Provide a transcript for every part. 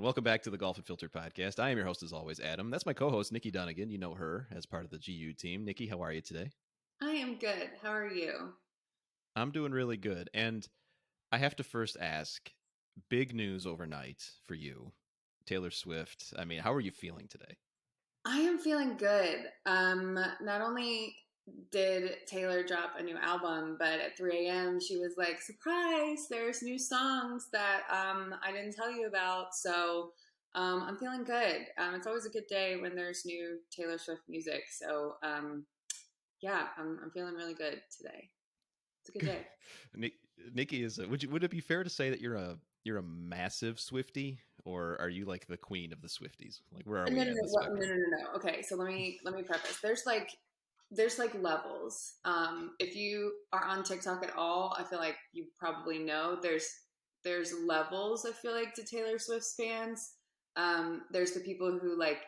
Welcome back to the Golf Unfiltered podcast. I am your host, as always, Adam. That's my co-host, Nikki Dunagan. You know her as part of the GU team. Nikki, how are you today? I am good. How are you? I'm doing really good. And I have to first ask, big news overnight for you, Taylor Swift. I mean, how are you feeling today? I am feeling good. Not only did Taylor drop a new album, but at 3 a.m. she was like, surprise, there's new songs that I didn't tell you about. So I'm feeling good. It's always a good day when there's new Taylor Swift music. So yeah, I'm feeling really good today. It's a good day. Nikki is. Would it be fair to say that you're a massive Swiftie, or are you like the queen of the Swifties? Like, where are we at in the spectrum? No. Okay, so let me preface. There's like levels. If you are on TikTok at all, I feel like you probably know there's levels. I feel like to Taylor Swift's fans. There's the people who like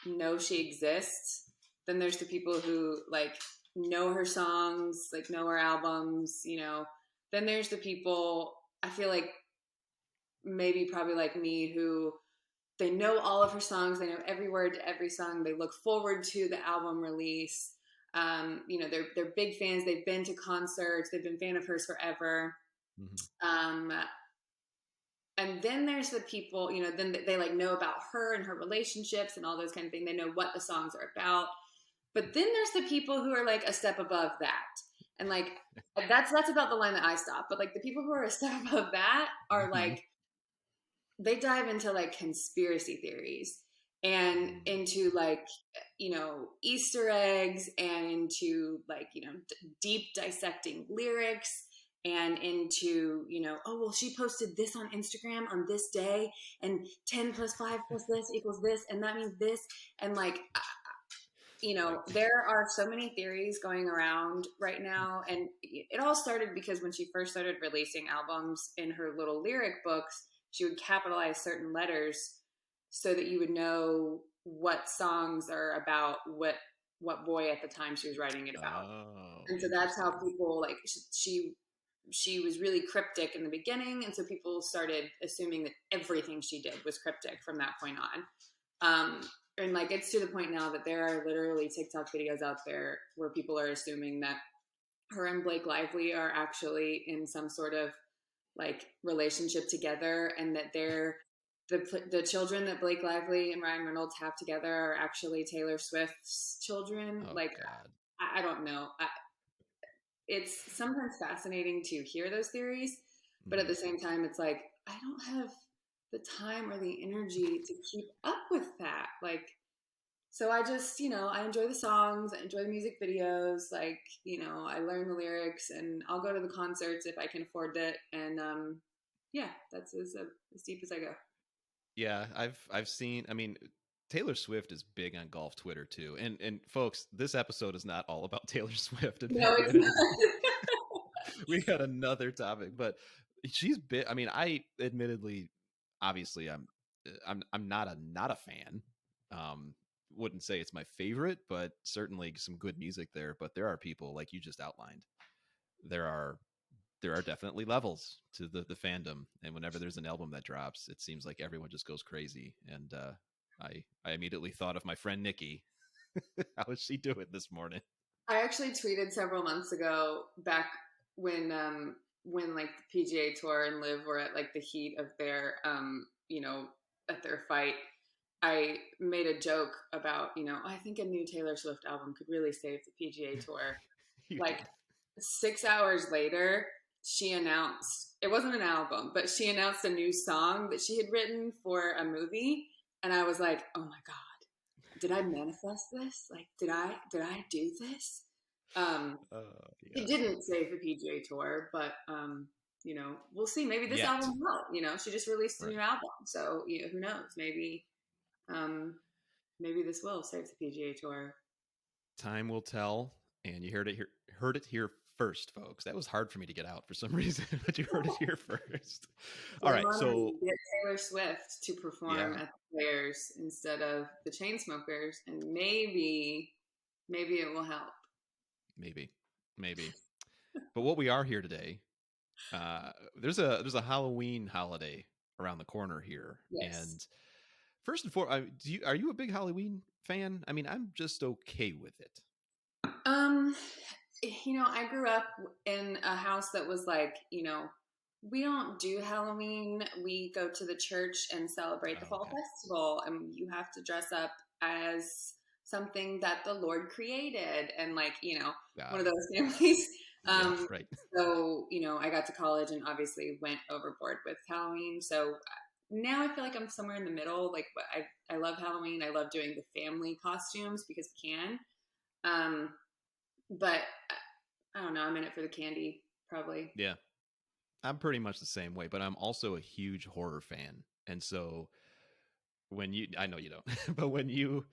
know she exists. Then there's the people who like know her songs, like know her albums. Then there's the people I feel like maybe probably like me who they know all of her songs. They know every word to every song. They look forward to the album release. They're big fans. They've been to concerts. They've been a fan of hers forever. Mm-hmm. And then there's the people, then they like know about her and her relationships and all those kind of things. They know what the songs are about. But then there's the people who are like a step above that. And like, that's about the line that I stop. But like the people who are a step above that are like, they dive into like conspiracy theories and into like, Easter eggs and into like, deep dissecting lyrics and into, oh, well, she posted this on Instagram on this day and 10 plus 5 plus this equals this. And that means this. And like, there are so many theories going around right now. And it all started because when she first started releasing albums in her little lyric books, she would capitalize certain letters so that you would know what songs are about what boy at the time she was writing it about. Oh, and so that's how people like she was really cryptic in the beginning. And so people started assuming that everything she did was cryptic from that point on. And like, it's to the point now that there are literally TikTok videos out there where people are assuming that her and Blake Lively are actually in some sort of like relationship together, and that they're the children that Blake Lively and Ryan Reynolds have together are actually Taylor Swift's children. Oh, like, I don't know. It's sometimes fascinating to hear those theories, but at the same time, it's like, I don't have the time or the energy to keep up with that. Like, so I just, I enjoy the songs, I enjoy the music videos, like, I learn the lyrics, and I'll go to the concerts if I can afford it. And yeah, that's as deep as I go. Yeah, I've seen, I mean, Taylor Swift is big on golf Twitter too. And folks, this episode is not all about Taylor Swift. No, it's not. We got another topic, but she's big. I mean, I admittedly, obviously, I'm not a fan. Wouldn't say it's my favorite, but certainly some good music there. But there are people like you just outlined. There are definitely levels to the fandom, and whenever there's an album that drops, it seems like everyone just goes crazy. And I immediately thought of my friend Nikki. How is she doing this morning? I actually tweeted several months ago, back when like the PGA Tour and Liv were at like the heat of their at their fight. I made a joke about, I think a new Taylor Swift album could really save the PGA Tour. Like 6 hours later, she announced, it wasn't an album, but she announced a new song that she had written for a movie. And I was like, oh my God, did I manifest this? Like, did I do this? It didn't save the PGA Tour, but, we'll see. Maybe this album will, she just released a new album. So, who knows? Maybe this will save the PGA Tour. Time will tell, and you heard it here first, folks. That was hard for me to get out for some reason, but you heard it here first. All right, so get Taylor Swift to perform at the Players instead of the Chainsmokers, and maybe it will help. Maybe. But what we are here today, there's a Halloween holiday around the corner here. Yes. And first and foremost, are you a big Halloween fan? I mean, I'm just okay with it. Um, I grew up in a house that was like, we don't do Halloween. We go to the church and celebrate the Oh, fall okay. festival, and you have to dress up as something that the Lord created, and like, one Got of it. those families. Yeah, right. So, I got to college and obviously went overboard with Halloween. So now I feel like I'm somewhere in the middle. Like, I love Halloween. I love doing the family costumes because we can. Um, but I don't know. I'm in it for the candy, probably. Yeah. I'm pretty much the same way, but I'm also a huge horror fan. And so I know you don't, but when you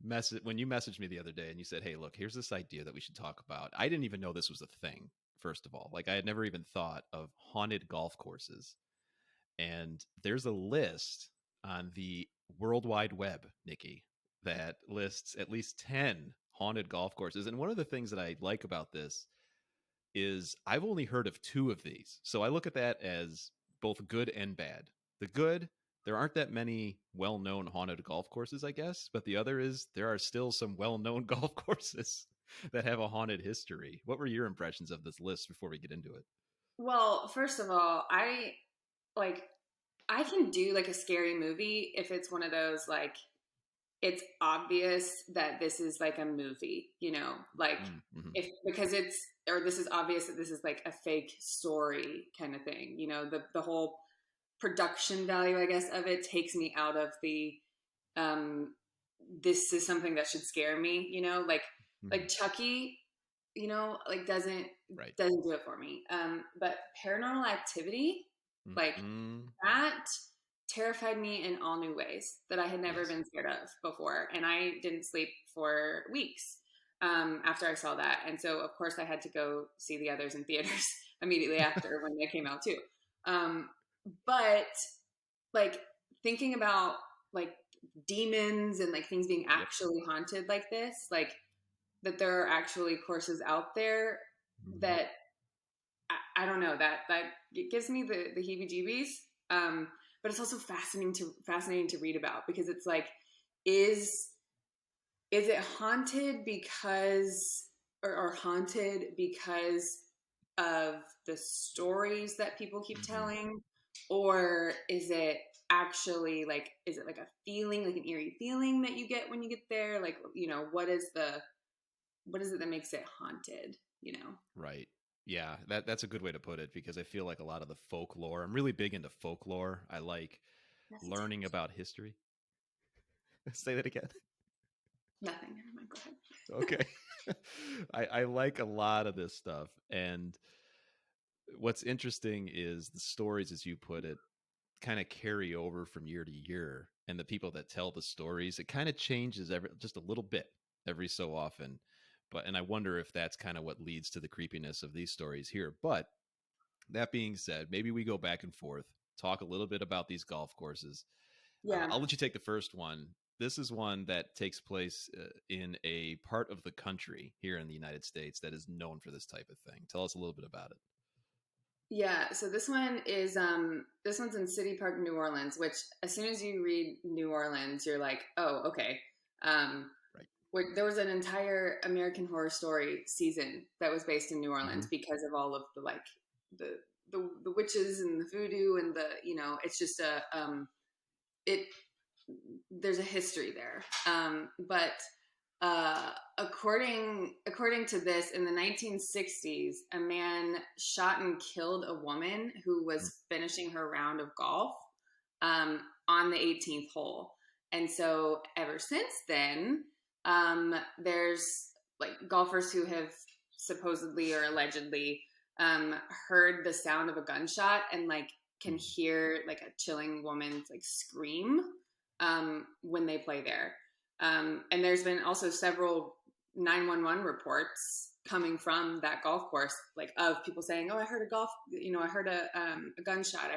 messaged me the other day and you said, "Hey, look, here's this idea that we should talk about." I didn't even know this was a thing, first of all. Like I had never even thought of haunted golf courses. And there's a list on the World Wide Web, Nikki, that lists at least 10 haunted golf courses. And one of the things that I like about this is I've only heard of two of these. So I look at that as both good and bad. The good, there aren't that many well known haunted golf courses, I guess. But the other is there are still some well known golf courses that have a haunted history. What were your impressions of this list before we get into it? Well, first of all, like I can do like a scary movie if it's one of those like it's obvious that this is like a movie, like Mm-hmm. if because it's or this is obvious that this is like a fake story kind of thing. The whole production value, I guess, of it takes me out of the um this is something that should scare me, like Mm-hmm. Chucky, like doesn't Right. doesn't do it for me. But Paranormal Activity, like Mm-hmm. that terrified me in all new ways that I had never Yes. been scared of before. And I didn't sleep for weeks after I saw that. And so, of course, I had to go see the others in theaters immediately after when they came out, too. Um, but like thinking about like demons and like things being Yep. actually haunted like this, like that there are actually courses out there Mm-hmm. that I don't know that it gives me the heebie-jeebies. But it's also fascinating to read about because it's like, is is it haunted because or haunted because of the stories that people keep Mm-hmm. telling, or is it actually like is it like a feeling, like an eerie feeling that you get when you get there? Like, what is it that makes it haunted? Right. Yeah, that's a good way to put it because I feel like a lot of the folklore. I'm really big into folklore. I like learning Hesitant. about history. Say that again. Nothing. Never mind. Go ahead. Okay. I like a lot of this stuff. And what's interesting is the stories, as you put it, kind of carry over from year to year. And the people that tell the stories, it kind of changes just a little bit every so often. And I wonder if that's kind of what leads to the creepiness of these stories here. But that being said, maybe we go back and forth, talk a little bit about these golf courses. Yeah. I'll let you take the first one. This is one that takes place in a part of the country here in the United States that is known for this type of thing. Tell us a little bit about it. Yeah, so this one's in City Park, New Orleans, which as soon as you read New Orleans, you're like, "Oh, okay." Um Right. there was an entire American Horror Story season that was based in New Mm-hmm. Orleans because of all of the like the the witches and the voodoo and it's just it there's a history there. But according to this, in the 1960s, a man shot and killed a woman who was finishing her round of golf on the 18th hole. And so ever since then, there's like golfers who have supposedly or allegedly heard the sound of a gunshot and like can hear like a chilling woman's like scream when they play there. And there's been also several 911 reports coming from that golf course, like of people saying, "Oh, I heard I heard a gunshot,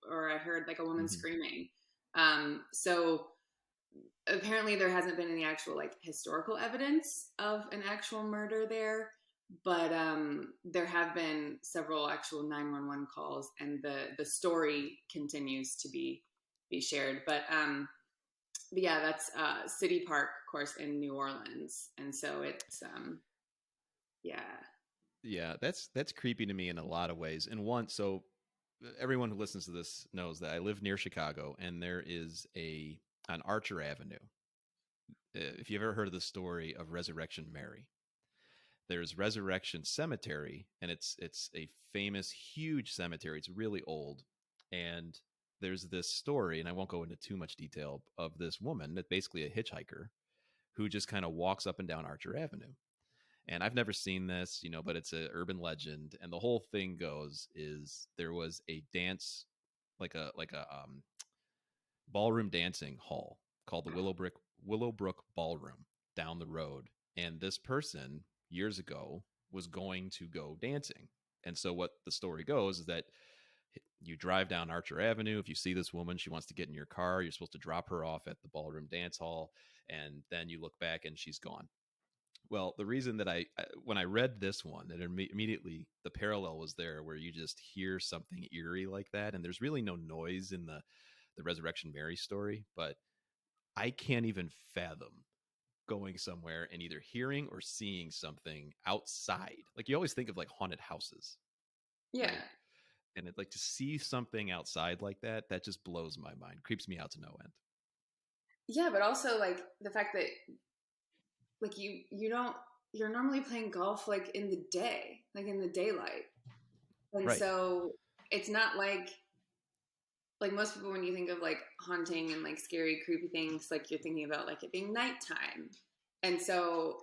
or I heard like a woman Mm-hmm. screaming." So apparently, there hasn't been any actual like historical evidence of an actual murder there, but there have been several actual 911 calls, and the story continues to be shared. But yeah, that's City Park course in New Orleans, and so it's yeah. Yeah, that's creepy to me in a lot of ways. And one, so everyone who listens to this knows that I live near Chicago, and there is a on Archer Avenue. If you've ever heard of the story of Resurrection Mary, there's Resurrection Cemetery, and it's a famous, huge cemetery. It's really old, and there's this story, and I won't go into too much detail of this woman that basically a hitchhiker who just kind of walks up and down Archer Avenue. And I've never seen this, but it's an urban legend. And the whole thing goes is there was a dance, like a ballroom dancing hall called the Willowbrook Ballroom down the road. And this person years ago was going to go dancing. And so what the story goes is that you drive down Archer Avenue. If you see this woman, she wants to get in your car. You're supposed to drop her off at the ballroom dance hall. And then you look back and she's gone. Well, the reason that when I read this one, that immediately the parallel was there, where you just hear something eerie like that, and there's really no noise in the Resurrection Mary story, but I can't even fathom going somewhere and either hearing or seeing something outside. Like you always think of like haunted houses, Yeah. right? And it like to see something outside like that just blows my mind, creeps me out to no end. Yeah, but also like the fact that like you don't you're normally playing golf like in the day, like in the daylight. And Right. so it's not like most people when you think of like haunting and like scary creepy things, like you're thinking about like it being nighttime. And so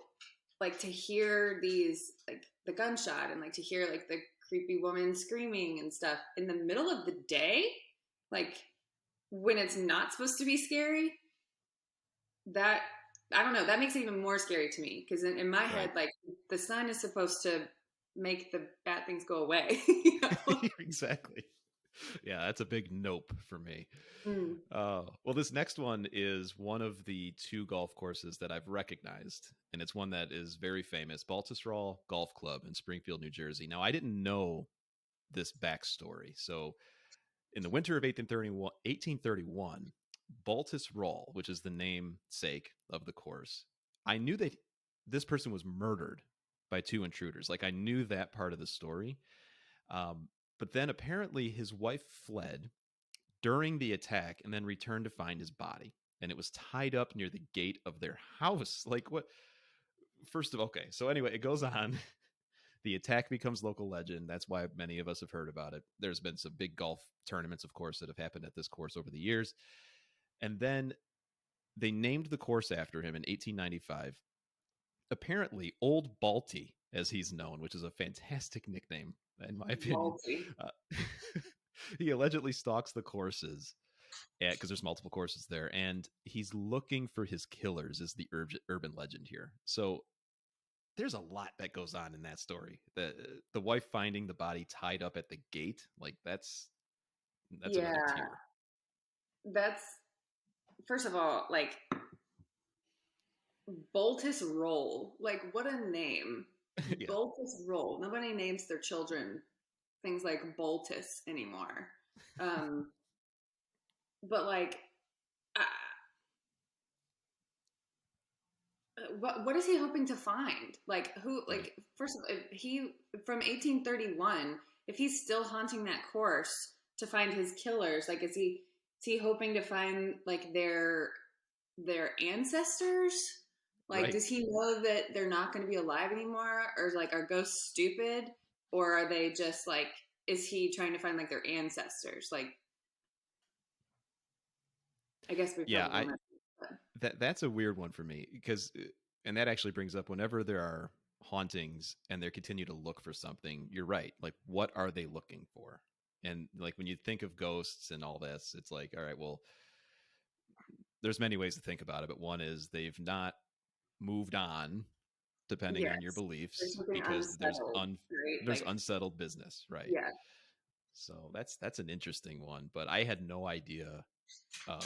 like to hear these like the gunshot and like to hear like the creepy woman screaming and stuff in the middle of the day, like when it's not supposed to be scary, that I don't know, that makes it even more scary to me because in my head, Right. like the sun is supposed to make the bad things go away. You know? Exactly. Yeah, that's a big nope for me. Mm. Well, this next one is one of the two golf courses that I've recognized, and it's one that is very famous, Baltusrol Golf Club in Springfield, New Jersey. Now, I didn't know this backstory. So, in the winter of 1831, Baltusrol, which is the namesake of the course, I knew that this person was murdered by two intruders. Like, I knew that part of the story. Um, but then apparently his wife fled during the attack and then returned to find his body. And it was tied up near the gate of their house. Like, what? First of all, okay. So, anyway, it goes on. The attack becomes local legend. That's why many of us have heard about it. There's been some big golf tournaments, of course, that have happened at this course over the years. And then they named the course after him in 1895. Apparently, Old Balti, as he's known, which is a fantastic nickname, in my opinion. Ballsy. Uh, he allegedly stalks the courses because there's multiple courses there, and he's looking for his killers, is the urban legend here. So there's a lot that goes on in that story. The wife finding the body tied up at the gate, like that's another Yeah, tier. that's first of all, like Boltus Roll. Like what a name. Yeah, Boltus Roll. Nobody names their children things like Boltus anymore. Um, but like, uh, what is he hoping to find? Like who? right. Like first of all, if he from 1831. If he's still haunting that course to find his killers, like is he hoping to find like their ancestors? Like, Right. does he know that they're not going to be alive anymore, or like are ghosts stupid, or are they just like? Is he trying to find like their ancestors? Like, I guess we Yeah, probably I don't. But that's a weird one for me because and that actually brings up whenever there are hauntings and they continue to look for something, you're right. Like what are they looking for? And like when you think of ghosts and all this, it's like, all right, well, there's many ways to think about it, but one is they've not moved on depending on your yes, there's beliefs something because unsettled, right? there's Like, unsettled business, right? yeah, So that's an interesting one, but I had no idea of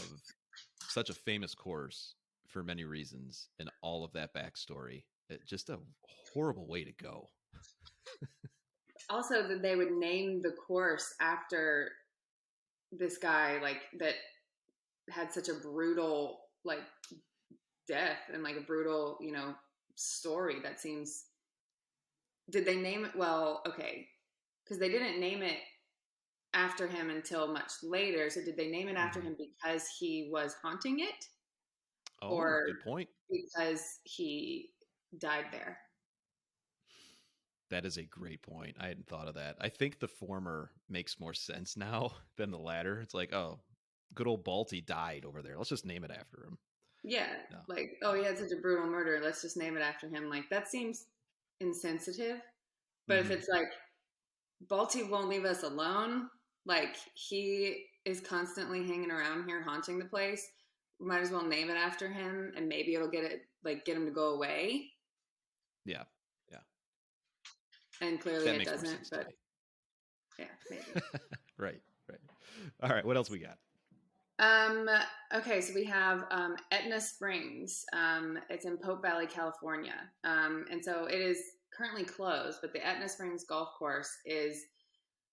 such a famous course for many reasons and all of that backstory. Just a horrible way to go. Also, that they would name the course after this guy, like that had such a brutal like death and like a brutal, story. That seems. Did they name it? Well, okay, because they didn't name it after him until much later. So did they name it after Mhm. him because he was haunting it, Oh, or good point. because he died there? That is a great point. I hadn't thought of that. I think the former makes more sense now than the latter. It's like, oh, good old Balti died over there. Let's just name it after him. Yeah, No, like, oh, no. he had such a brutal murder. Let's just name it after him. Like that seems insensitive. But if Hmm. it's like Balti won't leave us alone, like he is constantly hanging around here haunting the place, we might as well name it after him, and maybe it'll get him to go away. Yeah, yeah. And clearly That it makes more doesn't. sense to But me. yeah, maybe. Right, right. All right, what else we got? Um, okay, so we have Etna Springs. It's in Pope Valley, California. And so it is currently closed, but the Etna Springs golf course is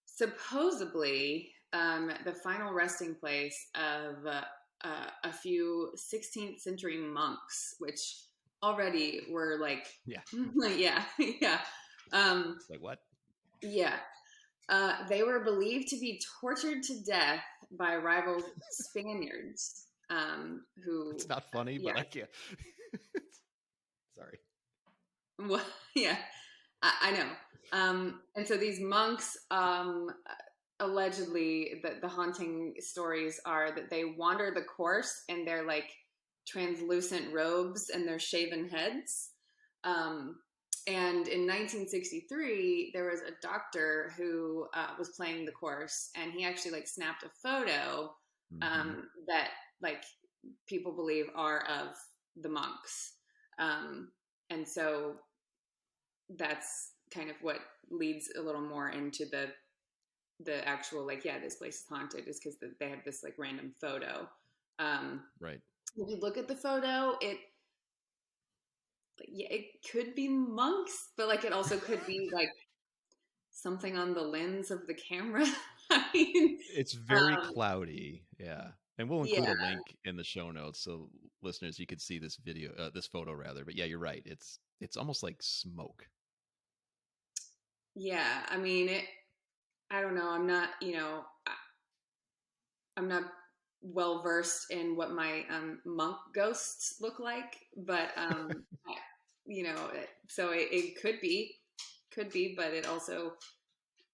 supposedly the final resting place of a few 16th century monks, which already were like, Yeah, yeah, yeah. Um, it's like what? yeah, they were believed to be tortured to death by rival Spaniards, who, It's not funny, yeah, but I can't. Sorry. well, yeah, I know. And so these monks, allegedly, the haunting stories are that they wander the course in their like translucent robes and their shaven heads. Um, and in 1963, there was a doctor who was playing the course, and he actually like snapped a photo Hmm. that like people believe are of the monks. Um, and so that's kind of what leads a little more into the actual like, yeah, this place is haunted, is because they have this like random photo. Um, Right. if you look at the photo, yeah, it could be monks, but like it also could be like something on the lens of the camera. I mean, It's very um, cloudy. Yeah. And we'll include yeah, a link in the show notes so listeners you could see this video this photo rather. But yeah, you're right. It's almost like smoke. yeah. I mean, I don't know. I'm not, I'm not well versed in what my monk ghosts look like, but so it could be, but it also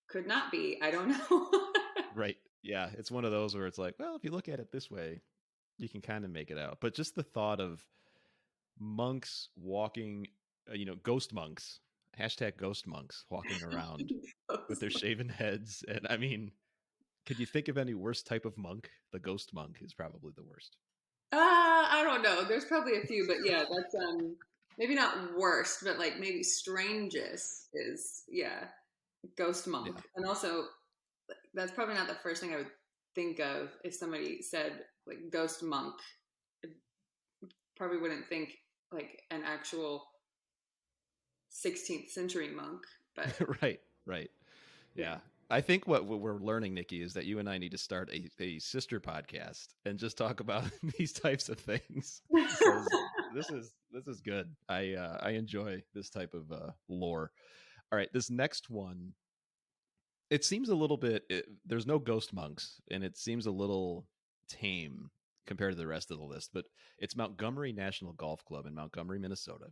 could not be. I don't know. Right. Yeah, it's one of those where it's like, well, if you look at it this way, you can kind of make it out. But just the thought of monks walking, ghost monks, hashtag ghost monks walking around with their shaven heads. And I mean, could you think of any worse type of monk? The ghost monk is probably the worst. I don't know. There's probably a few, but yeah, that's maybe not worst, but like maybe strangest is, yeah, ghost monk. Yeah. And also that's probably not the first thing I would think of if somebody said like ghost monk. I probably wouldn't think like an actual 16th century monk, but Right. Right. yeah. Yeah. I think what we're learning, Nikki, is that you and I need to start a sister podcast and just talk about these types of things because this is good. I enjoy this type of lore. All right, this next one, it seems a little bit. There's no ghost monks, and it seems a little tame compared to the rest of the list. But it's Montgomery National Golf Club in Montgomery, Minnesota.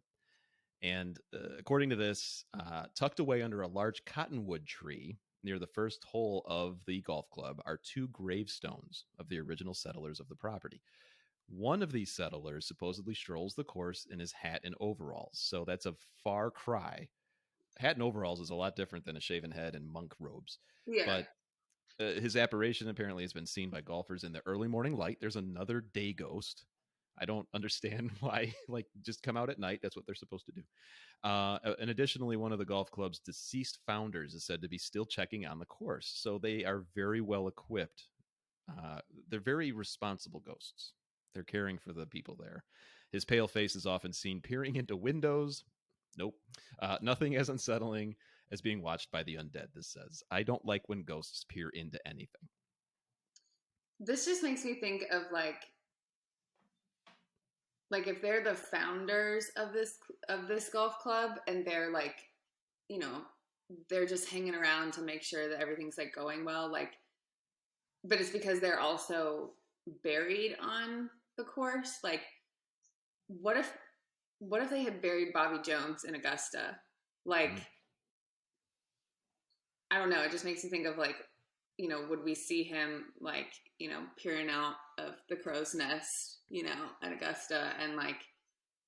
And according to this, tucked away under a large cottonwood tree near the first hole of the golf club are two gravestones of the original settlers of the property. One of these settlers supposedly strolls the course in his hat and overalls. So that's a far cry. Hat and overalls is a lot different than a shaven head and monk robes. Yeah. But his apparition apparently has been seen by golfers in the early morning light. There's another day ghost. I don't understand why. Like, just come out at night. That's what they're supposed to do. And additionally, one of the golf club's deceased founders is said to be still checking on the course. So they are very well equipped. They're very responsible ghosts. They're caring for the people there. His pale face is often seen peering into windows. Nope. Nothing as unsettling as being watched by the undead. This says, I don't like when ghosts peer into anything. This just makes me think of like if they're the founders of this golf club and they're like, you know, they're just hanging around to make sure that everything's like going well, like, but it's because they're also buried on the course. Like, what if they had buried Bobby Jones in Augusta? Like, I don't know. It just makes me think of like, you know, would we see him like, you know, peering out of the crow's nest, you know, at Augusta and like,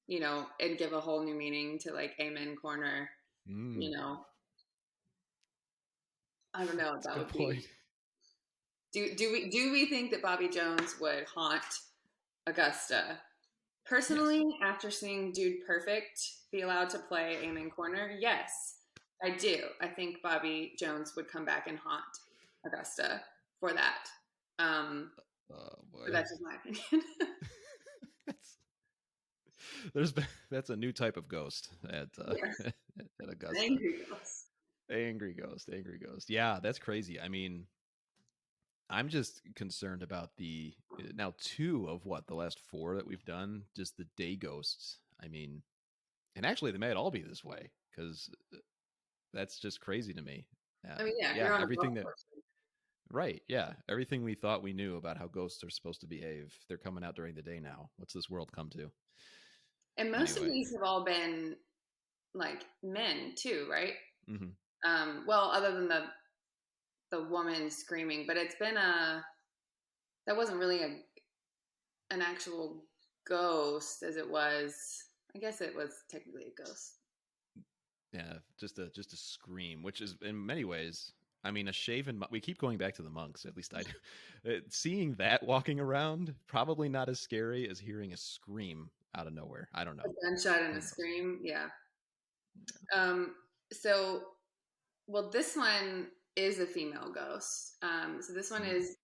you know, and give a whole new meaning to like Amen Corner, you know. I don't know what That's a that good would point. be. Do we think that Bobby Jones would haunt Augusta? Personally, Yes. after seeing Dude Perfect be allowed to play Amen Corner, yes, I do. I think Bobby Jones would come back and haunt Augusta for that. Oh But boy. that's just my opinion. that's that's a new type of ghost at Yes, at an Augusta. angry ghost. Angry ghost. Yeah, that's crazy. I mean, I'm just concerned about the now two of what the last four that we've done, just the day ghosts. I mean, and actually they might all be this way because that's just crazy to me. I mean, yeah, if Yeah, you're on a everything golf that course. right, yeah, everything we thought we knew about how ghosts are supposed to behave, they're coming out during the day now. What's this world come to? And most of Anyway, these have all been like men too, right? hmm Well, other than the woman screaming, but it's been that wasn't really an actual ghost as it was. I guess it was technically a ghost. yeah, just a scream, which is in many ways. I mean, a shaven. We keep going back to the monks. At least I do. Seeing that walking around probably not as scary as hearing a scream out of nowhere. I don't A know. gunshot and Who a knows? scream, yeah. Um, so, well, this one is a female ghost. So this one Mm. is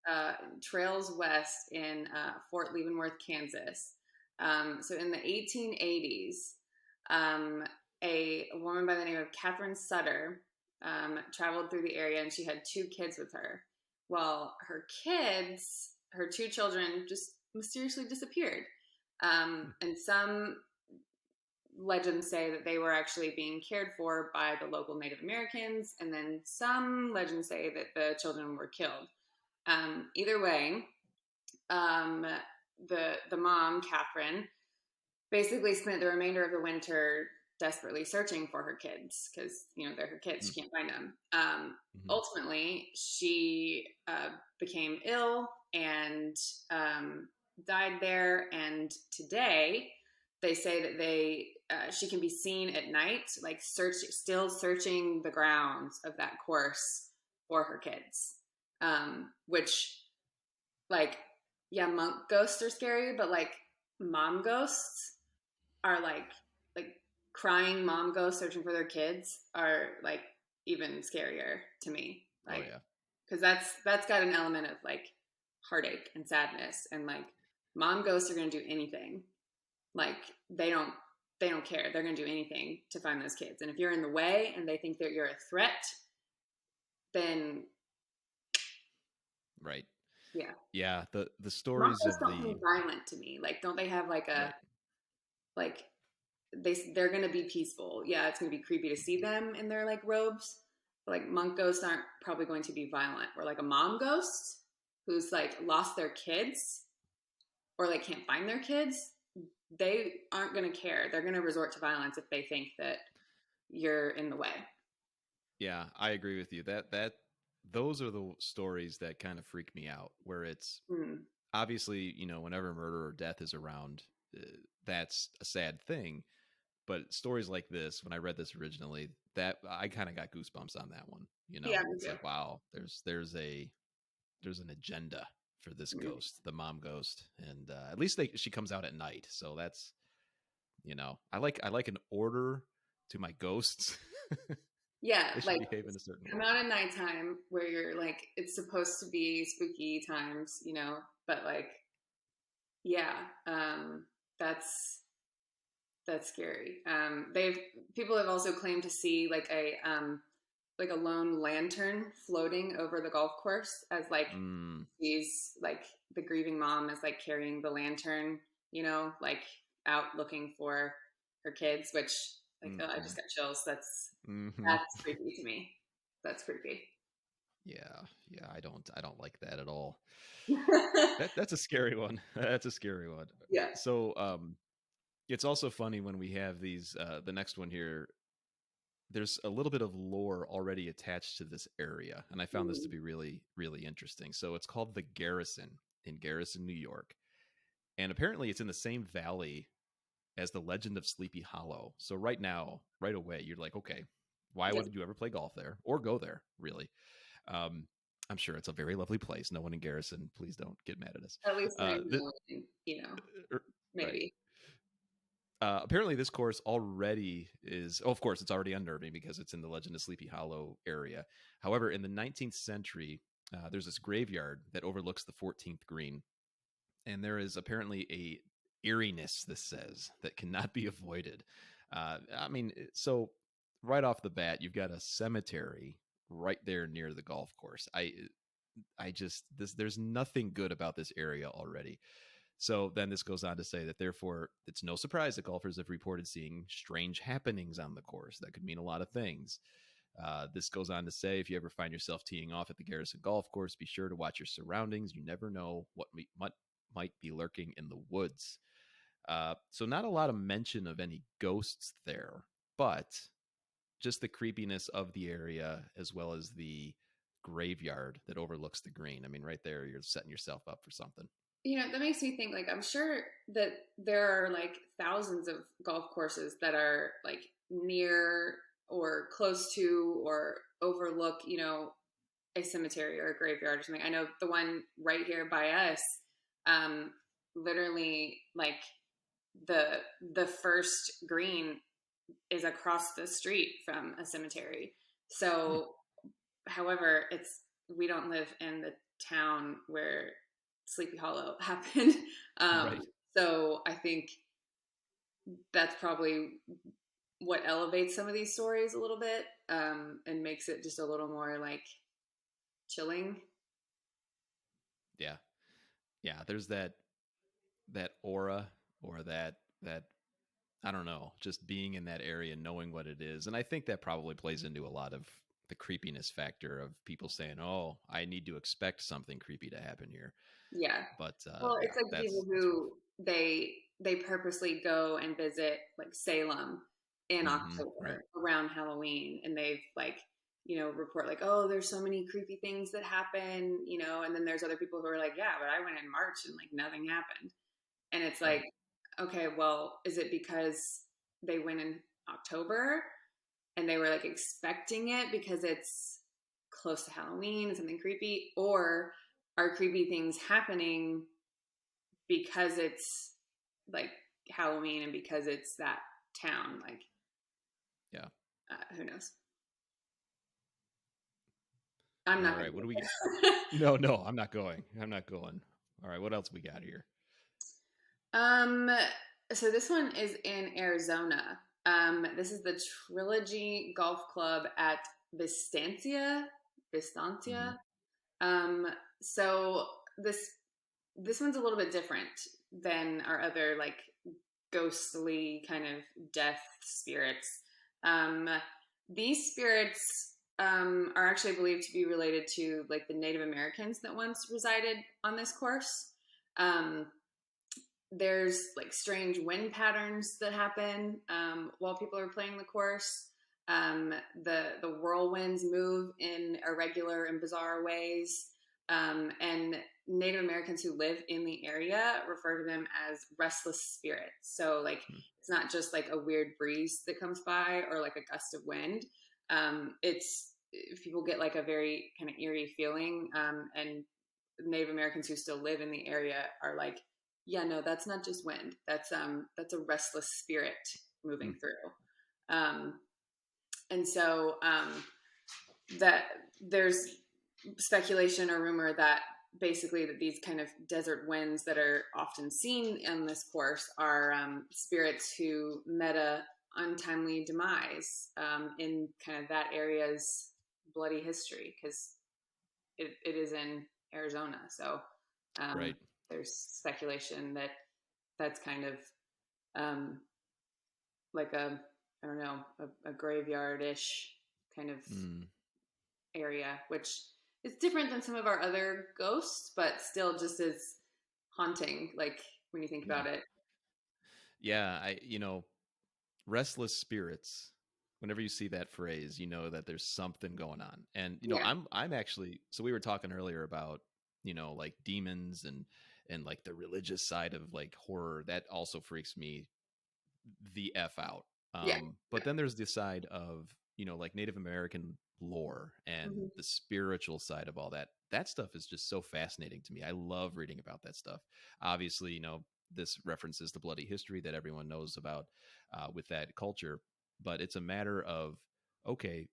Trails West in Fort Leavenworth, Kansas. So in the 1880s, um, a woman by the name of Catherine Sutter traveled through the area, and she had two kids with her. Well, her two children, just mysteriously disappeared. And some legends say that they were actually being cared for by the local Native Americans, and then some legends say that the children were killed. Either way, um, the mom, Catherine, basically spent the remainder of the winter desperately searching for her kids because you know they're her kids. Mm. She can't find them. Mm-hmm. Ultimately, she became ill and died there. And today, they say that she can be seen at night, like still searching the grounds of that course for her kids. Which, like, yeah, monk ghosts are scary, but like mom ghosts are like crying mom ghosts searching for their kids are like even scarier to me. Oh Like, yeah. because that's got an element of like heartache and sadness, and like mom ghosts are going to do anything. Like they don't care. They're going to do anything to find those kids. And if you're in the way and they think that you're a threat, then Right. yeah. Yeah. The Mom stories ghosts of don't the seem violent to me. Like, don't they have like a right. like they're going to be peaceful. Yeah, it's going to be creepy to see them in their like robes. But like monk ghosts aren't probably going to be violent. Or like a mom ghost who's like lost their kids or like can't find their kids, they aren't going to care. They're going to resort to violence if they think that you're in the way. Yeah, I agree with you. That those are the stories that kind of freak me out. Where it's Mm. obviously, whenever murder or death is around, that's a sad thing. But stories like this, when I read this originally, that I kind of got goosebumps on that one. Yeah, me It's too. like, wow, there's an agenda for this Mm. ghost, the mom ghost, and at least she comes out at night, so that's I like an order to my ghosts. Yeah, They should like behave in a certain come way. out at nighttime where you're like it's supposed to be spooky times, you know, but like yeah, that's that's scary. They've people have also claimed to see like like a lone lantern floating over the golf course as like Mm, she's like the grieving mom is like carrying the lantern, like out looking for her kids, which like oh, I mm-hmm, just got chills. mm-hmm. That's creepy to me. That's creepy. Yeah, yeah, I don't like that at all. That's a scary one. That's a scary one. Yeah. So it's also funny when we have these the next one here, there's a little bit of lore already attached to this area, and I found this to Mm. be really, really interesting. So it's called the Garrison in Garrison, New York, and apparently it's in the same valley as the Legend of Sleepy Hollow. So right now, right away, you're like, okay, why Yes, would you ever play golf there or go there? Really? Um, I'm sure it's a very lovely place. No one in Garrison, please don't get mad at us. at least 90 Th- million, right. maybe. Apparently, this course already is. Oh, of course, it's already unnerving because it's in the Legend of Sleepy Hollow area. However, in the 19th century, there's this graveyard that overlooks the 14th green, and there is apparently a eeriness. This says that cannot be avoided. I mean, so right off the bat, you've got a cemetery right there near the golf course. I just this there's nothing good about this area already. So then this goes on to say that therefore it's no surprise that golfers have reported seeing strange happenings on the course. That could mean a lot of things. This goes on to say if you ever find yourself teeing off at the Garrison Golf Course, be sure to watch your surroundings. You never know what might be lurking in the woods. So not a lot of mention of any ghosts there, but just the creepiness of the area as well as the graveyard that overlooks the green. I mean, right there, you're setting yourself up for something. That makes me think like I'm sure that there are like thousands of golf courses that are like near or close to or overlook, a cemetery or a graveyard or something. I know the one right here by us, um, literally like the the first green is across the street from a cemetery. Hmm. So, however, we don't live in the town where Sleepy Hollow happened. Right. So I think that's probably what elevates some of these stories a little bit, and makes it just a little more like chilling. Yeah. Yeah. There's that aura or that I don't know, just being in that area, knowing what it is. And I think that probably plays into a lot of the creepiness factor of people saying, "Oh, I need to expect something creepy to happen here." Yeah. But Well, yeah, it's like people that's rough. who they purposely go and visit like Salem in Right. October around Halloween, and they've like report like, oh, there's so many creepy things that happen, and then there's other people who are like, yeah, but I went in March and like nothing happened, and it's like, Right. okay, well, is it because they went in October and they were like expecting it because it's close to Halloween and something creepy, or are creepy things happening because it's like Halloween and because it's that town? Like, Yeah. who knows? I'm All not going right. to What go do we there. No, no, I'm not going. I'm not going. All right, what else we got here? um, so this one is in Arizona. This is the Trilogy Golf Club at Vistancia. Hmm. Vistancia. Um, so this one's a little bit different than our other like ghostly kind of death spirits. Um, these spirits are actually believed to be related to like the Native Americans that once resided on this course. Um, there's like strange wind patterns that happen while people are playing the course. The whirlwinds move in irregular and bizarre ways, and Native Americans who live in the area refer to them as restless spirits. So like it's not just like a weird breeze that comes by or like a gust of wind. It's People get like a very kind of eerie feeling, and Native Americans who still live in the area are like, yeah, no, that's not just wind. That's a restless spirit moving through. Um, and so that there's speculation or rumor that basically that these kind of desert winds that are often seen in this course are spirits who met a untimely demise in kind of that area's bloody history because it is in Arizona. So um, Right. there's speculation that that's kind of um, like a, I don't know, a graveyard ish kind of Mm, area, which is different than some of our other ghosts, but still just as haunting. Like when you think yeah. about it. Yeah. Restless spirits. Whenever you see that phrase, you know that there's something going on. And Yeah. I'm actually, so we were talking earlier about, like demons and like the religious side of like horror. That also freaks me the F out. Yeah. But then there's the side of, like Native American lore and Hmm. the spiritual side of all that. That stuff is just so fascinating to me. I love reading about that stuff. Obviously, this references the bloody history that everyone knows about with that culture, but it's a matter of, okay,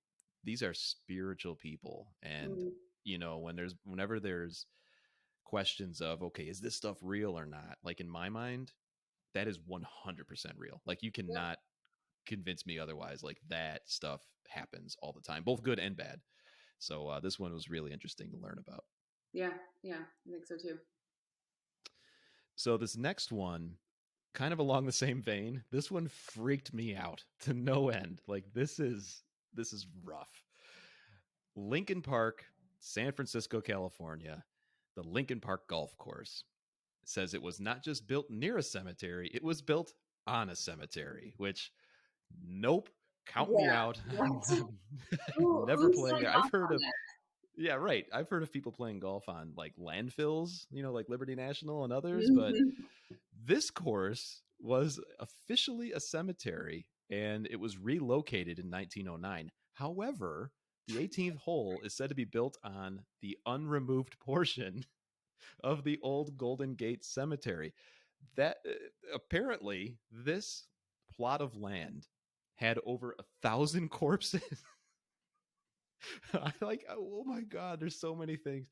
these are spiritual people. And, Hmm. whenever there's questions of, okay, is this stuff real or not? Like in my mind, that is 100% real. Like you Yeah. cannot convince me otherwise. Like that stuff happens all the time, both good and bad. So this one was really interesting to learn about. Yeah. Yeah. I think so too. So this next one, kind of along the same vein, this one freaked me out to no end. Like this is rough. Lincoln Park, San Francisco, California, the Lincoln Park Golf Course says it was not just built near a cemetery, it was built on a cemetery, which nope, count me Yeah. out. What? Never Who playing signed there. I've off heard on of Yeah, right. I've heard of people playing golf on like landfills, like Liberty National and that? others, but Hmm. this course was officially a cemetery and it was relocated in 1909. However, the 18th hole is said to be built on the unremoved portion of the old Golden Gate Cemetery. That apparently this plot of land had over 1,000 corpses. I like, oh my god, there's so many things.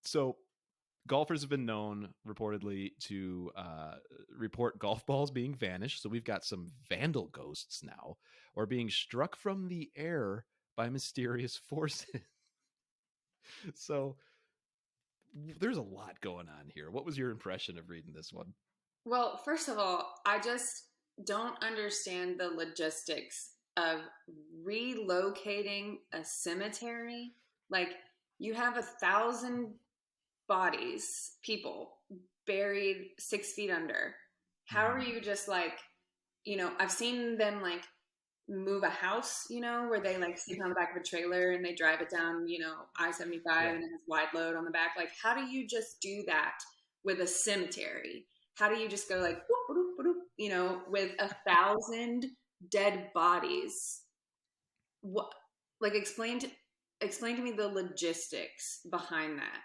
So golfers have been known reportedly to report golf balls being vanished. So we've got some vandal ghosts now, or being struck from the air by mysterious forces. So there's a lot going on here. What was your impression of reading this one? Well, first of all, I just don't understand the logistics of relocating a cemetery. Like, you have 1,000 bodies, people buried 6 feet under. How are Mm-hmm. you just like, I've seen them like move a house, where they like sleep on the back of a trailer and they drive it down, I-75 Yeah. and it has wide load on the back. Like, how do you just do that with a cemetery? How do you just go like, boop, boop, boop, with 1,000 dead bodies? What, like, explain to me the logistics behind that.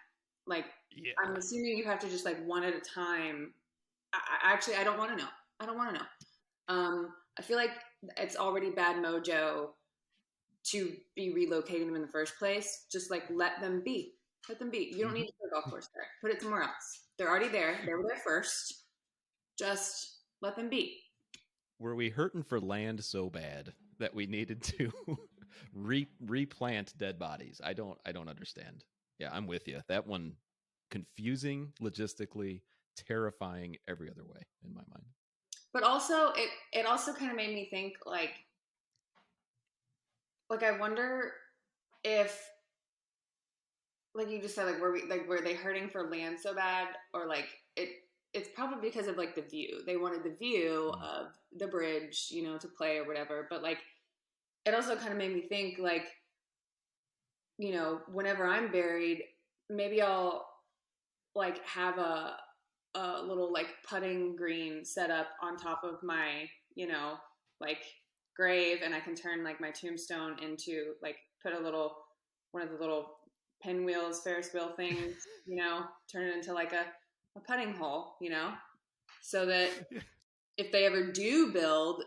Like, I'm Yeah. assuming you have to just like one at a time. Actually, I don't want to know. I don't want to know. I feel like it's already bad mojo to be relocating them in the first place. Just like let them be. Let them be. You don't Mm-hmm. need to put a golf course there. Put it somewhere else. They're already there. They were there first. Just let them be. Were we hurting for land so bad that we needed to replant dead bodies? I don't understand. Yeah, I'm with you. That one confusing logistically, terrifying every other way in my mind. But also it also kind of made me think like I wonder if like you just said, like were they hurting for land so bad, or like it's probably because of like the view. They wanted the view Mm. of the bridge, to play or whatever. But like it also kind of made me think like, whenever I'm buried, maybe I'll like have a little like putting green set up on top of my, like grave, and I can turn like my tombstone into like put a little one of the little pinwheels, Ferris wheel things, turn it into like a putting hole, so that if they ever do build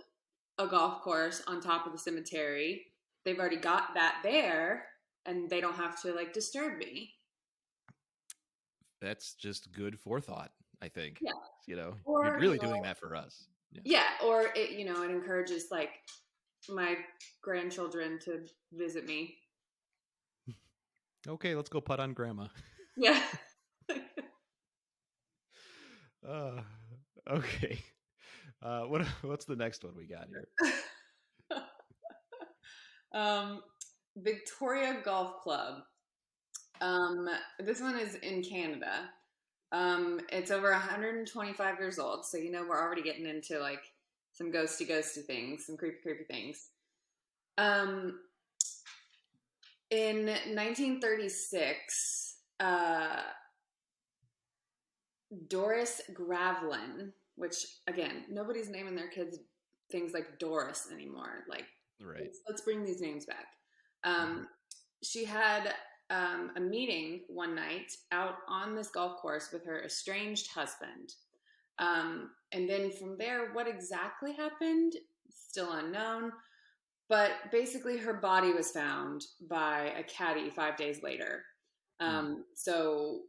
a golf course on top of the cemetery, they've already got that there and they don't have to like disturb me. That's just good forethought, I think. Yeah. You're Or, really doing that for us. Yeah. yeah, or it encourages like my grandchildren to visit me. Okay, let's go putt on grandma. Yeah. Uh, okay. What's the next one we got here? um, Victoria Golf Club. Um, this one is in Canada. It's over 125 years old, so we're already getting into like some ghosty things, some creepy things. Um, in 1936, Doris Gravlin, which again, nobody's naming their kids things like Doris anymore. Like, Right. let's bring these names back. Mm-hmm. She had a meeting one night out on this golf course with her estranged husband. And then from there, what exactly happened, still unknown. But basically, her body was found by a caddy 5 days later. Mm. So,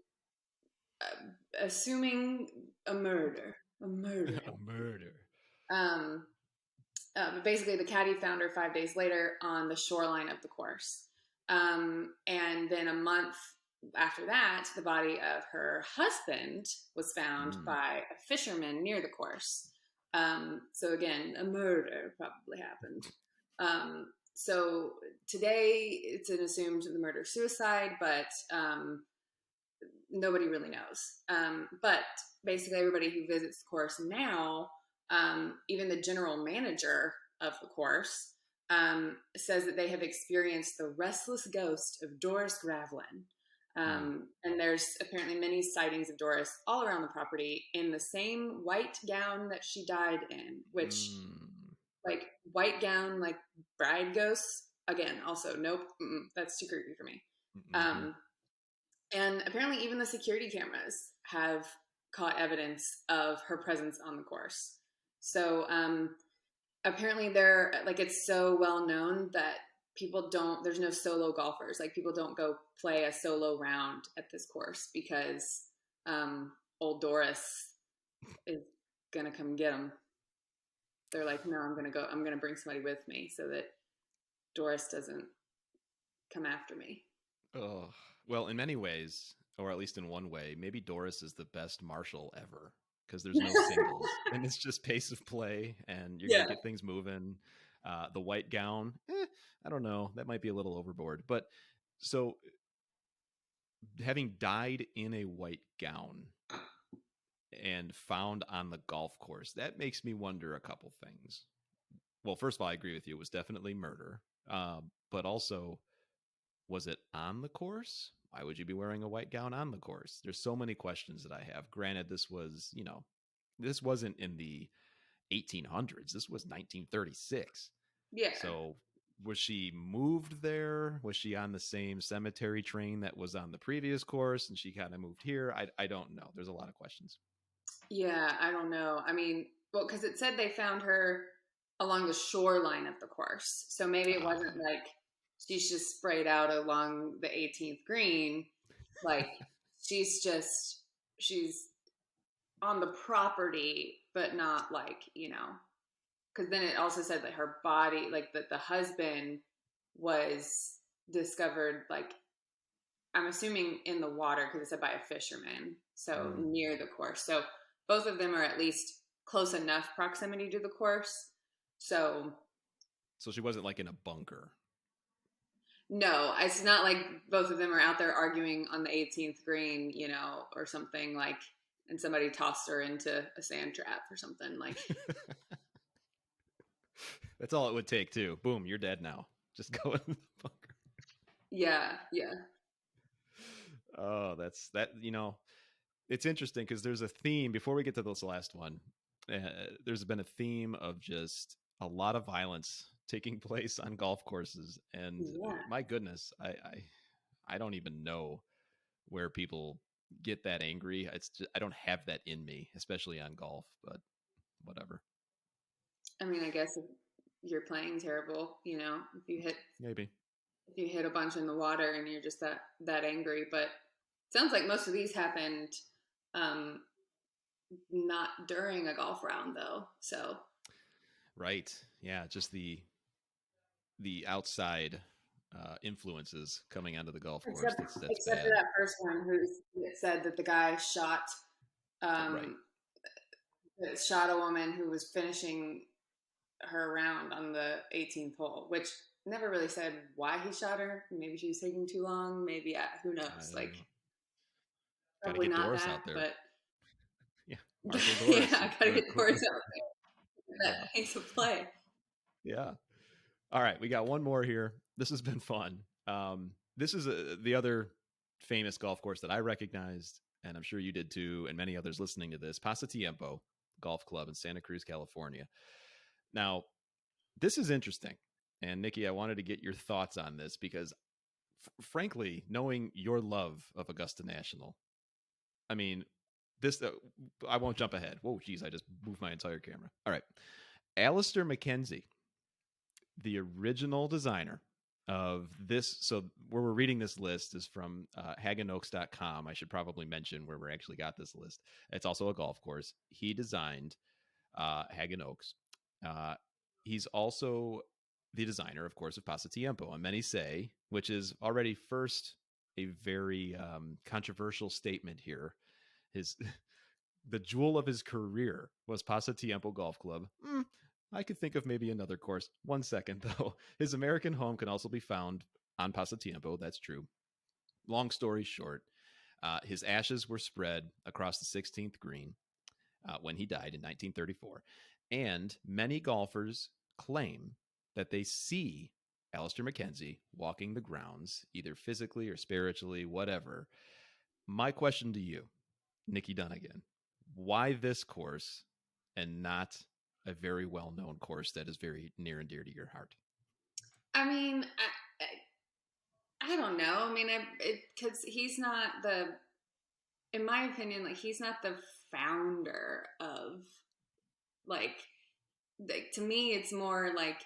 assuming a murder, A murder. Um, but basically, the caddy found her 5 days later on the shoreline of the course. And then a month after that, the body of her husband was found Mm. by a fisherman near the course. So again, a murder probably happened. So today, it's an assumed murder suicide, but nobody really knows. But basically, everybody who visits the course now, even the general manager of the course, says that they have experienced the restless ghost of Doris Gravlin. Mm. And there's apparently many sightings of Doris all around the property in the same white gown that she died in, which, Mm. like, white gown, like bride ghosts, again, also, nope, that's too creepy for me. Mm-hmm. And apparently, even the security cameras have caught evidence of her presence on the course. So apparently, it's so well known that people don't. There's no solo golfers. Like, people don't go play a solo round at this course because old Doris is gonna come get them. They're like, no, I'm gonna go. I'm gonna bring somebody with me so that Doris doesn't come after me. Oh, well, in many ways, or at least in one way, maybe Doris is the best marshal ever because there's no singles and it's just pace of play and you're going Yeah. to get things moving. The white gown, I don't know. That might be a little overboard. But so having died in a white gown and found on the golf course, that makes me wonder a couple things. Well, first of all, I agree with you. It was definitely murder. But also, was it on the course? Why would you be wearing a white gown on the course? There's so many questions that I have. Granted, this was, this wasn't in the 1800s. This was 1936. Yeah. So was she moved there? Was she on the same cemetery train that was on the previous course and she kind of moved here? I don't know. There's a lot of questions. Yeah, I don't know. I mean, well, because it said they found her along the shoreline of the course. So maybe it wasn't like she's just sprayed out along the 18th green. Like, she's on the property, but not like, because then it also said that her body, like that the husband was discovered, like, I'm assuming in the water because it said by a fisherman. So Mm. near the course. So both of them are at least close enough proximity to the course. So So she wasn't like in a bunker. no, it's not like both of them are out there arguing on the 18th green, or something like, and somebody tossed her into a sand trap or something like. That's all it would take, too. Boom, you're dead now. Just go in the bunker. Yeah, yeah. Oh, that's that. It's interesting because there's a theme. Before we get to this last one, there's been a theme of just a lot of violence taking place on golf courses, and Yeah. my goodness, I don't even know where people get that angry. It's just, I don't have that in me, especially on golf. But whatever, I mean, I guess if you're playing terrible, if you hit maybe. if you hit a bunch in the water and you're just that angry. But it sounds like most of these happened um, not during a golf round, though. So Right? Yeah, just the outside influences coming onto the golf course. Except That's except for bad. that first one who said that the guy Right. um, shot a woman who was finishing her round on the 18th hole, which never really said why he shot her. Maybe she was taking too long. Maybe who I knows? don't Like know. Got to probably get not Doris that, out there. but Yeah, Marshall yeah, Doris. I gotta get Doris out there. That Yeah, pace of play. yeah. All right, we got one more here. This has been fun. This is the other famous golf course that I recognized, and I'm sure you did too, and many others listening to this. Pasatiempo Golf Club in Santa Cruz, California. Now, this is interesting, and Nikki, I wanted to get your thoughts on this because, frankly, knowing your love of Augusta National, I mean, this I won't jump ahead. Whoa, geez, I just moved my entire camera. All right, Alistair McKenzie, the original designer of this. So where we're reading this list is from haganoaks.com. I should probably mention where we actually got this list. It's also a golf course. He designed Hagan Oaks. Uh, he's also the designer, of course, of Pasatiempo. And many say, which is already first a very controversial statement here, his the jewel of his career was Pasatiempo Golf Club. I could think of maybe another course. One second, though. His American home can also be found on Pasatiempo. That's true. Long story short, his ashes were spread across the 16th green when he died in 1934. And many golfers claim that they see Alistair McKenzie walking the grounds, either physically or spiritually, whatever. My question to you, Nikki Dunagan, why this course and not a very well-known course that is very near and dear to your heart? I mean, I don't know. I mean, because he's not in my opinion, like he's not the founder of like, to me, it's more like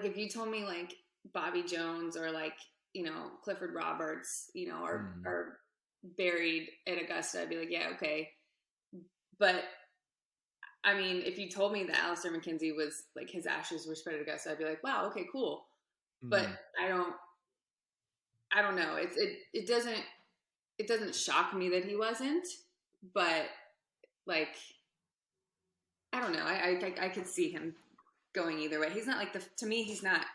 if you told me like Bobby Jones or like Clifford Roberts, Mm. are buried at Augusta, I'd be like, yeah, okay. But I mean, if you told me that Alistair McKenzie was like his ashes were spread at Augusta, I'd be like, wow, okay, cool. But Mm. I don't know. It doesn't shock me that he wasn't, but like I don't know. I could see him going either way. He's not like to me. He's not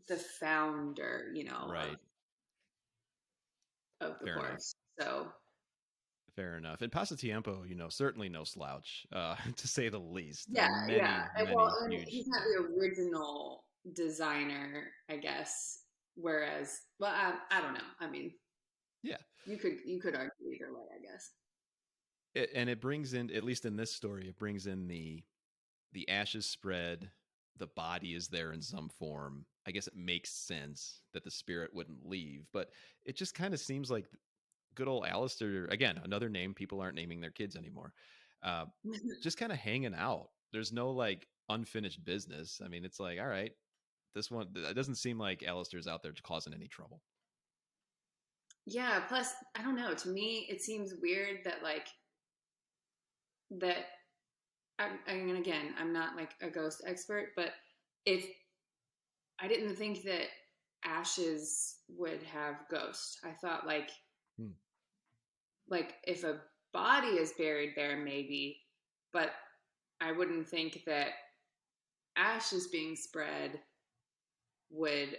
the founder, Right. of the Fair enough. course. So Fair enough. And Pasatiempo, certainly no slouch, to say the least. yeah, yeah. Many, Well, many and huge. he's not the original designer, I guess. Whereas, well, I don't know. I mean, Yeah. you could argue either way, I guess. And it brings in, at least in this story, it brings in the ashes spread, the body is there in some form. I guess it makes sense that the spirit wouldn't leave, but it just kind of seems like good old Alistair, again, another name people aren't naming their kids anymore, uh, just kind of hanging out. There's no like unfinished business. I mean, it's like, all right, this one, it doesn't seem like Alistair's out there causing any trouble. Yeah. Plus, I don't know. To me, it seems weird that that I mean, again, I'm not like a ghost expert, but if I didn't think that ashes would have ghosts, I thought Hmm. like if a body is buried there, maybe, but I wouldn't think that ashes being spread would.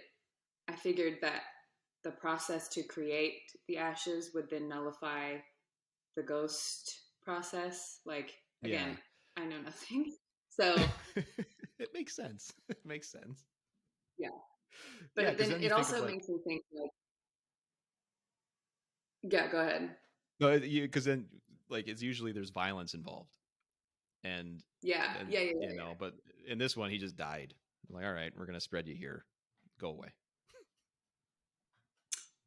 I figured that the process to create the ashes would then nullify the ghost process. Like Yeah. again, I know nothing, so It makes sense. It makes sense. yeah. Yeah, But because then then you it think of also like, makes me think like, yeah, go ahead. no, you because then like it's usually there's violence involved, and Yeah, then yeah, yeah, yeah. but in this one he just died. I'm like, all right, we're gonna spread you here, go away.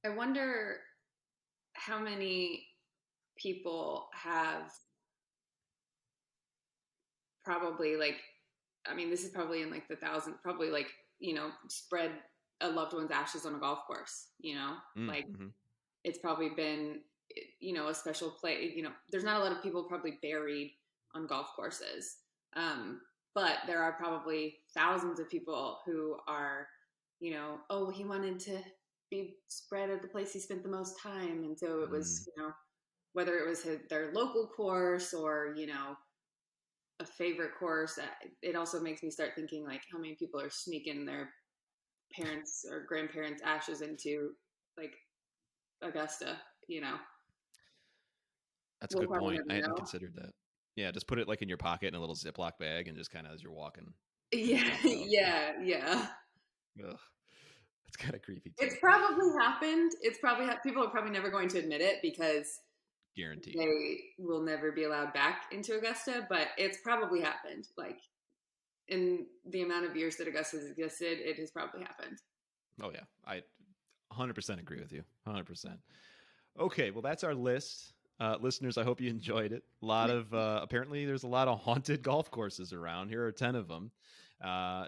I wonder how many people have probably like, I mean, this is probably in like the thousand, probably like, spread a loved one's ashes on a golf course, like Mm-hmm. it's probably been, a special place, there's not a lot of people probably buried on golf courses. But there are probably thousands of people who are, oh, he wanted to be spread at the place he spent the most time. And so it Mm. was, whether it was their local course or, a favorite course, it also makes me start thinking like how many people are sneaking their parents or grandparents' ashes into like Augusta, That's a we'll good probably point. never I hadn't know. considered that. Yeah, just put it like in your pocket in a little Ziploc bag and just kind of as you're walking, Yeah, dump it out. yeah. Ugh, that's kind of creepy It's too. probably happened. It's probably people are probably never going to admit it because Guaranteed. they will never be allowed back into Augusta, but it's probably happened. Like in the amount of years that Augusta has existed, it has probably happened. Oh yeah, I 100% agree with you. 100%. Okay, well that's our list. Listeners, I hope you enjoyed it. A lot of apparently there's a lot of haunted golf courses around. Here are 10 of them.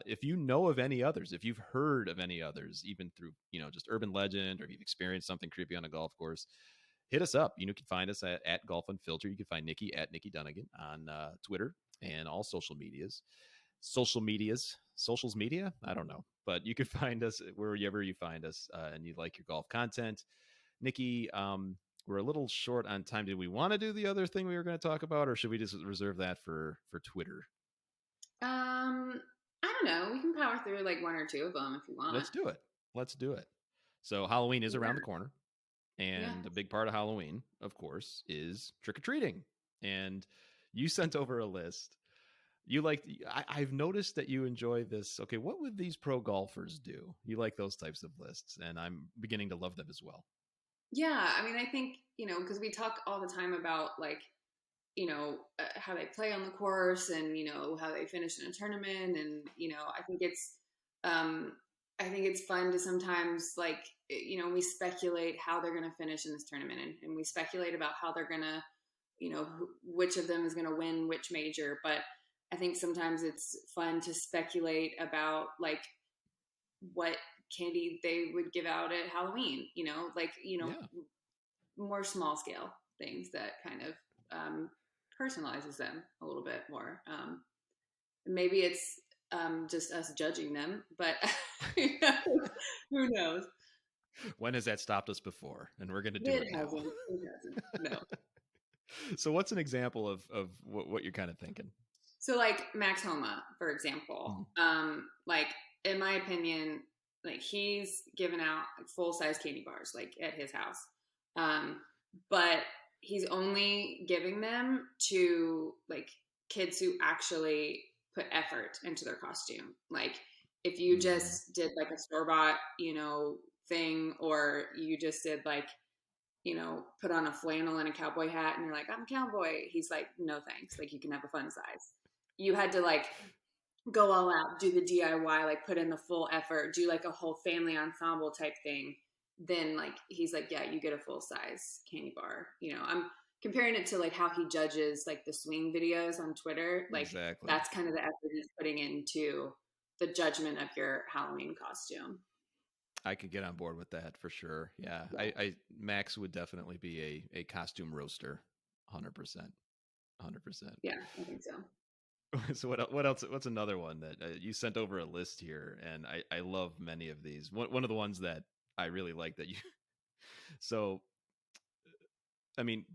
If you know of any others, if you've heard of any others, even through just urban legend, or if you've experienced something creepy on a golf course, hit us up. You can find us at Golf Unfiltered. You can find Nikki at Nikki Dunagan on Twitter and all socials media. I don't know, but you can find us wherever you find us, and you like your golf content. Nikki, we're a little short on time. Did we want to do the other thing we were going to talk about, or should we just reserve that for Twitter? I don't know. We can power through like one or two of them if you want. Let's do it. Let's do it. So Halloween is Yeah, around the corner, yeah, and a big part of Halloween, of course, is trick or treating. And you sent over a list. You like I've noticed that you enjoy this. Okay, what would these pro golfers do? You like those types of lists, and I'm beginning to love them as well. yeah. I mean, I think because we talk all the time about like how they play on the course and how they finish in a tournament, and um I think it's fun to sometimes like we speculate how they're going to finish in this tournament, and we speculate about how they're going to which of them is going to win which major. But I think sometimes it's fun to speculate about like what candy they would give out at Halloween, like Yeah, more small scale things that kind of personalizes them a little bit more. Maybe it's just us judging them, but who knows? when has that stopped us before? And we're going to do It it now. hasn't. It hasn't. No. So, what's an example of what you're kind of thinking? So like Max Homa, for example, Mm. like in my opinion, like he's given out like, full size candy bars like at his house, um, but he's only giving them to like kids who actually put effort into their costume. Like if you Mm-hmm. just did like a store bought, thing, or you just did like put on a flannel and a cowboy hat and you're like, I'm a cowboy. He's like, no thanks. Like you can have a fun size. You had to like go all out, do the DIY, like put in the full effort, do like a whole family ensemble type thing. Then like he's like, yeah, you get a full size candy bar. I'm comparing it to like how he judges like the swing videos on Twitter. Like Exactly. that's kind of the effort he's putting into the judgment of your Halloween costume. I could get on board with that for sure. Yeah, Yeah, I Max would definitely be a costume roaster, 100%, 100%. yeah, I think so. So what else? What's another one that you sent over a list here, and I love many of these. One of the ones that I really like that you. So I mean,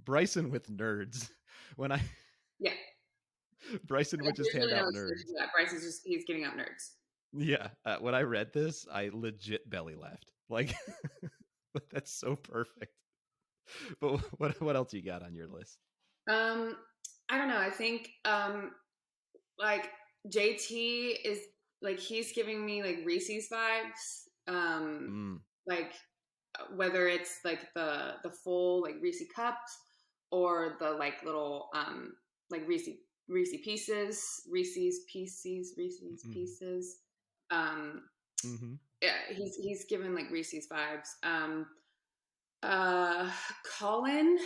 Bryson with nerds. When I Yeah. Bryson would just There's hand really no out explanation nerds. for that. Bryce is just he's giving out nerds. Yeah, when I read this, I legit belly laughed. Like, that's so perfect. But what else you got on your list? Um, I don't know. I think like JT is like he's giving me like Reese's vibes. Mm, Like whether it's like the full like Reese cups or the like little like Reese's mm, pieces. Um, mm-hmm. yeah, he's given like Reese's vibes. Uh, Colin,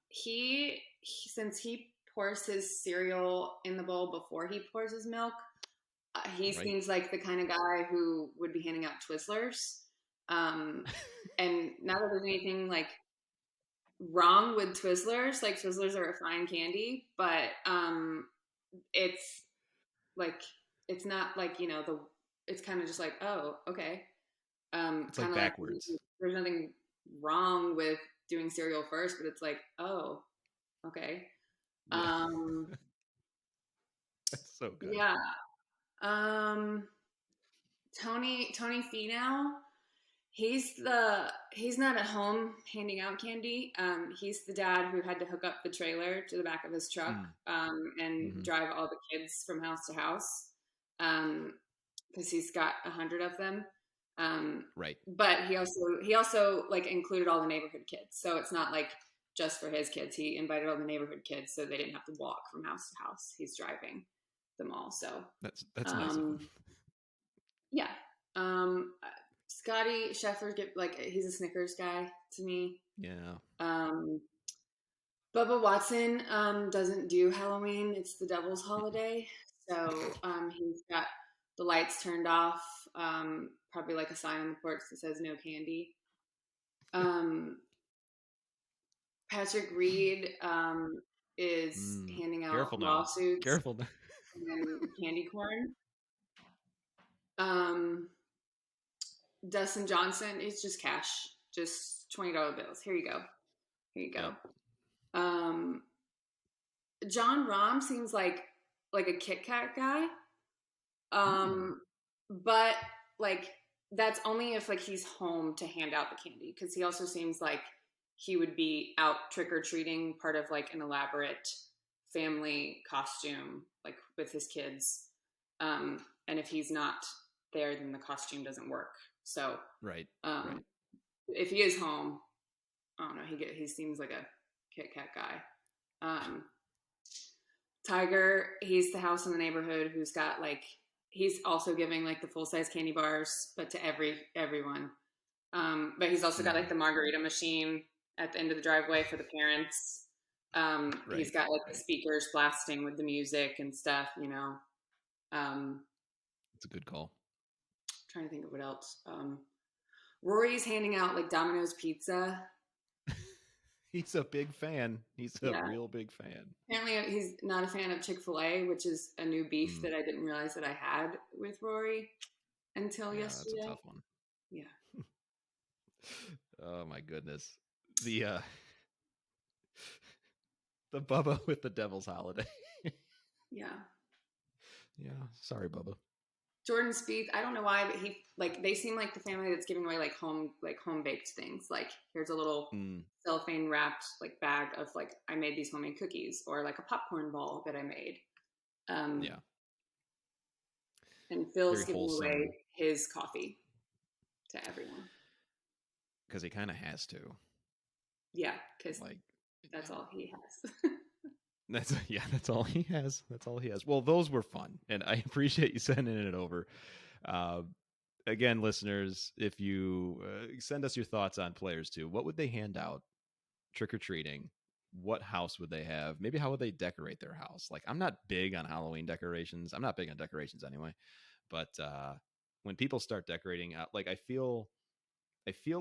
he since he pours his cereal in the bowl before he pours his milk, he Right. seems like the kind of guy who would be handing out Twizzlers. Um, and not that there's anything like wrong with Twizzlers, like Twizzlers are a fine candy, but it's like it's not like the it's kind of just like, oh, okay. It's Kind like of like backwards. there's nothing wrong with doing cereal first, but it's like, oh, okay. Yeah. Um, That's so good. yeah. Um, Tony Finau. He's not at home handing out candy. He's the dad who had to hook up the trailer to the back of his truck Mm. and Hmm. drive all the kids from house to house because he's got 100 of them. Um, Right. but he also like included all the neighborhood kids, so it's not like just for his kids. He invited all the neighborhood kids, so they didn't have to walk from house to house. He's driving them all. So That's nice of him. um, yeah. Um, Scotty Scheffler, like he's a Snickers guy to me. Yeah. Um, Bubba Watson doesn't do Halloween; it's the devil's holiday. So he's got the lights turned off, probably like a sign on the porch that says "No candy." Um, Patrick Reed is Mm. handing out Careful now. lawsuits Careful now. and candy corn. Um, Dustin Johnson is just cash, just $20 bills. Here you go. Here you Yep. go. John Rahm seems like a Kit Kat guy, Mm. but like that's only if like he's home to hand out the candy because he also seems like he would be out trick or treating, part of like an elaborate family costume, like with his kids. And if he's not there, then the costume doesn't work. So Right. um, Right. if he is home, I don't know. He seems like a Kit Kat guy. Um, Tiger, he's the house in the neighborhood who's got like he's also giving like the full size candy bars, but to everyone. But he's also got like Mm. the margarita machine at the end of the driveway for the parents. He's Right. got like the Right. speakers blasting with the music and stuff, you know. It's a good call. Trying to think of what else. Rory's handing out like Domino's pizza. He's a big fan. He's a Yeah, real big fan. apparently he's not a fan of Chick-fil-A, which is a new beef Mm. that I didn't realize that I had with Rory until Yeah, that's a yesterday. tough one. Yeah. Oh my goodness. The the Bubba with the Devil's Holiday. Yeah. Yeah. Sorry, Bubba. Jordan Spieth, I don't know why, but he like they seem like the family that's giving away like home baked things. Like here's a little Mm. cellophane wrapped like bag of like I made these homemade cookies or like a popcorn ball that I made. Um, Yeah. and Phil's Very giving wholesome away his coffee to everyone. because he kind of has to. Yeah, because Like, that's yeah. all he has. That's yeah, that's all he has. That's all he has. Well, those were fun, and I appreciate you sending it over. Uh, Again, listeners, if you send us your thoughts on players too, what would they hand out trick or treating? What house would they have? Maybe how would they decorate their house? Like, I'm not big on Halloween decorations. I'm not big on decorations anyway. But when people start decorating out, like I feel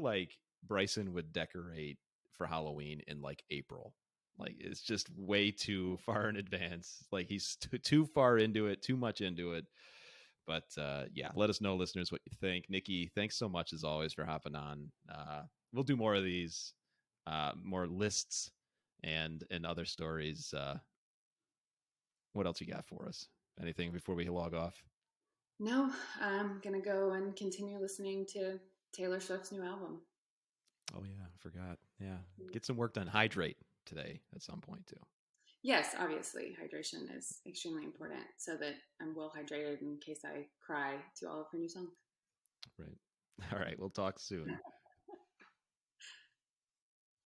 like Bryson would decorate for Halloween in like April. Like it's just way too far in advance. Like he's too far into it, too much into it. But yeah, let us know, listeners, what you think. Nikki, thanks so much as always for hopping on. We'll do more of these, more lists and other stories. What else you got for us? Anything before we log off? No, I'm gonna go and continue listening to Taylor Swift's new album. Oh yeah, I forgot. Yeah, get some work done. Hydrate today at some point too. Yes, obviously, hydration is extremely important so that I'm well hydrated in case I cry to all of her new songs. Right. All right. We'll talk soon.